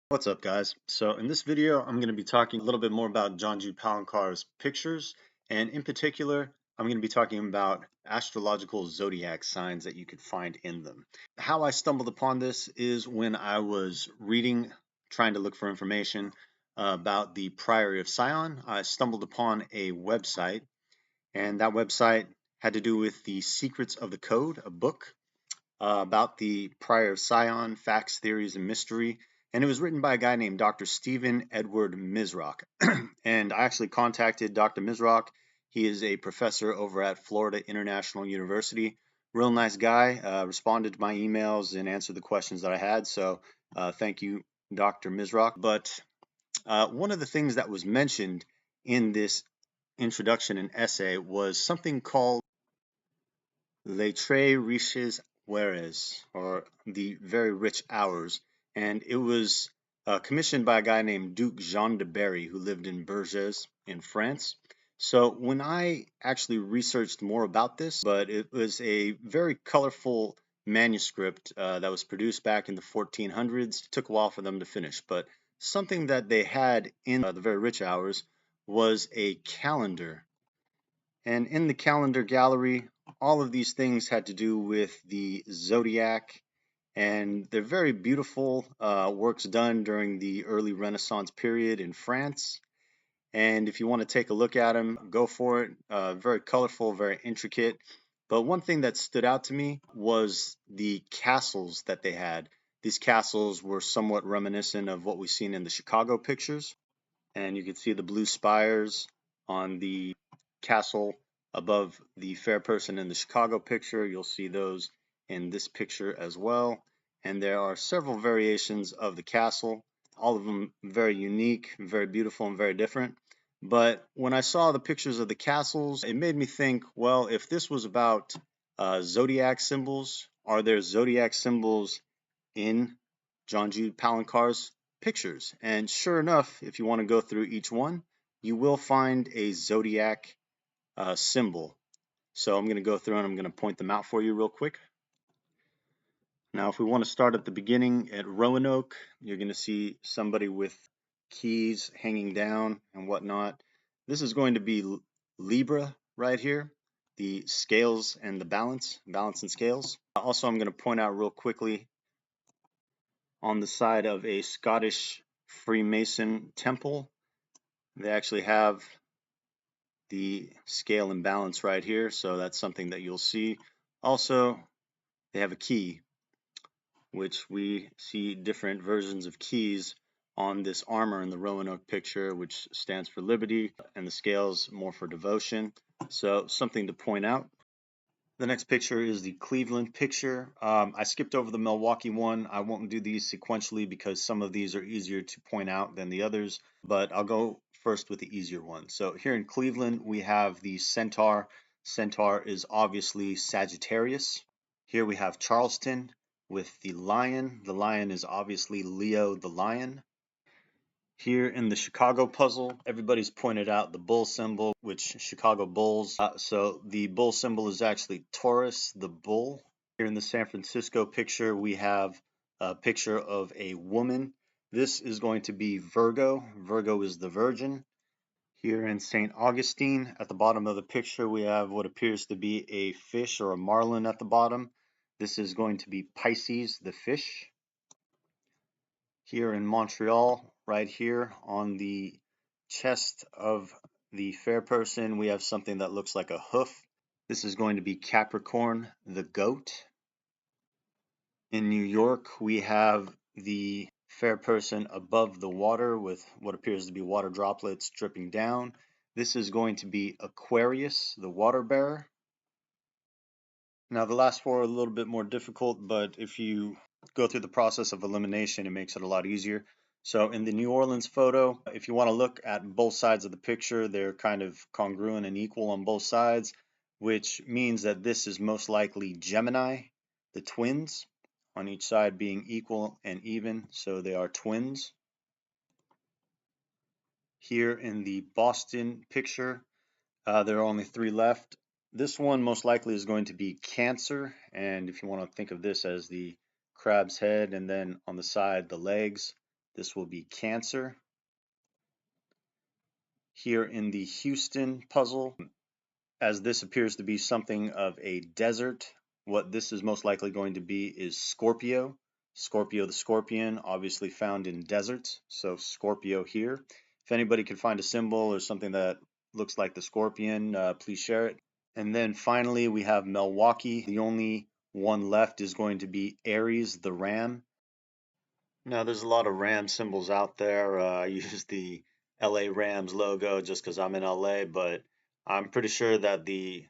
What's up, guys? So in this video, I'm going to be talking a little bit more about John Jude Palankar's pictures, and in particular, I'm going to be talking about astrological zodiac signs that you could find in them. How I stumbled upon this is when I was reading, trying to look for information about the Priory of Sion. I stumbled upon a website, and that website had to do with the Secrets of the Code, a book about the Prior of Sion, Facts, Theories, and Mystery. And it was written by a guy named Dr. Stephen Edward Misrock. And I actually contacted Dr. Misrock. He is a professor over at Florida International University. Real nice guy, responded to my emails and answered the questions that I had. So thank you, Dr. Misrock. But one of the things that was mentioned in this introduction and essay was something called Les Très Riches Heures, or the Very Rich Hours, and it was commissioned by a guy named Duke Jean de Berry, who lived in Bourges in France. So when I actually researched more about this, but it was a very colorful manuscript that was produced back in the 1400s. It took a while for them to finish, but something that they had in the Very Rich Hours was a calendar, and in the calendar gallery, all of these things had to do with the Zodiac, and they're very beautiful works done during the early Renaissance period in France. And if you want to take a look at them, go for it. Very colorful, very intricate. But one thing that stood out to me was the castles that they had. These castles were somewhat reminiscent of what we've seen in the Chicago pictures, and you can see the blue spires on the castle above the fair person in the Chicago picture. You'll see those in this picture as well. And there are several variations of the castle, all of them very unique, very beautiful, and very different. But when I saw the pictures of the castles, it made me think, well, if this was about zodiac symbols, are there zodiac symbols in John Jude Palankar's pictures? And sure enough, if you want to go through each one, you will find a zodiac symbol. So I'm going to go through and I'm going to point them out for you real quick. Now, if we want to start at the beginning at Roanoke, you're going to see somebody with keys hanging down and whatnot. This is going to be Libra right here, the scales and the balance and scales. Also, I'm going to point out real quickly on the side of a Scottish Freemason temple, they actually have the scale and balance right here, so that's something that you'll see. Also, they have a key, which we see different versions of keys on this armor in the Roanoke picture, which stands for liberty, and the scales more for devotion. So something to point out. The next picture is the Cleveland picture. I skipped over the Milwaukee one. I won't do these sequentially because some of these are easier to point out than the others, but I'll go first with the easier one. So here in Cleveland, we have the Centaur. Centaur is obviously Sagittarius. Here we have Charleston with the lion. The lion is obviously Leo the lion. Here in the Chicago puzzle, everybody's pointed out the bull symbol, which Chicago Bulls. So the bull symbol is actually Taurus, the bull. Here in the San Francisco picture, we have a picture of a woman. This is going to be Virgo. Virgo is the Virgin. Here in St. Augustine, at the bottom of the picture, we have what appears to be a fish or a marlin at the bottom. This is going to be Pisces, the fish. Here in Montreal, right here on the chest of the fair person, we have something that looks like a hoof. This is going to be Capricorn, the goat. In New York, we have the fair person above the water with what appears to be water droplets dripping down. This is going to be Aquarius, the water bearer. Now, the last four are a little bit more difficult, but if you go through the process of elimination, it makes it a lot easier. So in the New Orleans photo, if you want to look at both sides of the picture, they're kind of congruent and equal on both sides, which means that this is most likely Gemini, the twins, on each side being equal and even, so they are twins. Here in the Boston picture, there are only three left. This one most likely is going to be Cancer, and if you want to think of this as the crab's head and then on the side the legs, This will be Cancer. Here in the Houston puzzle, as this appears to be something of a desert, what this is most likely going to be is Scorpio. Scorpio the scorpion, obviously found in deserts, so Scorpio here. If anybody can find a symbol or something that looks like the scorpion, please share it. And then finally we have Milwaukee. The only one left is going to be Aries the ram. Now, there's a lot of Ram symbols out there. I use the LA Rams logo just because I'm in LA, but I'm pretty sure that the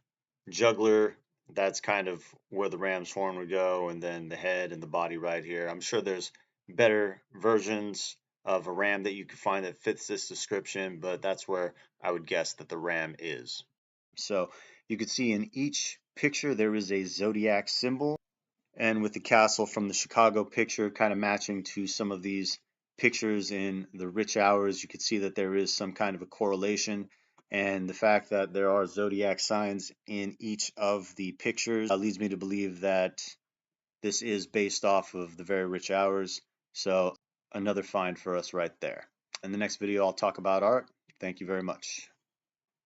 juggler, that's kind of where the ram's horn would go, and then the head and the body right here. I'm sure there's better versions of a ram that you could find that fits this description, but that's where I would guess that the ram is. So you could see in each picture there is a zodiac symbol. And with the castle from the Chicago picture kind of matching to some of these pictures in the rich hours, you could see that there is some kind of a correlation. And the fact that there are zodiac signs in each of the pictures leads me to believe that this is based off of the very rich hours. So another find for us right there. In the next video, I'll talk about art. Thank you very much.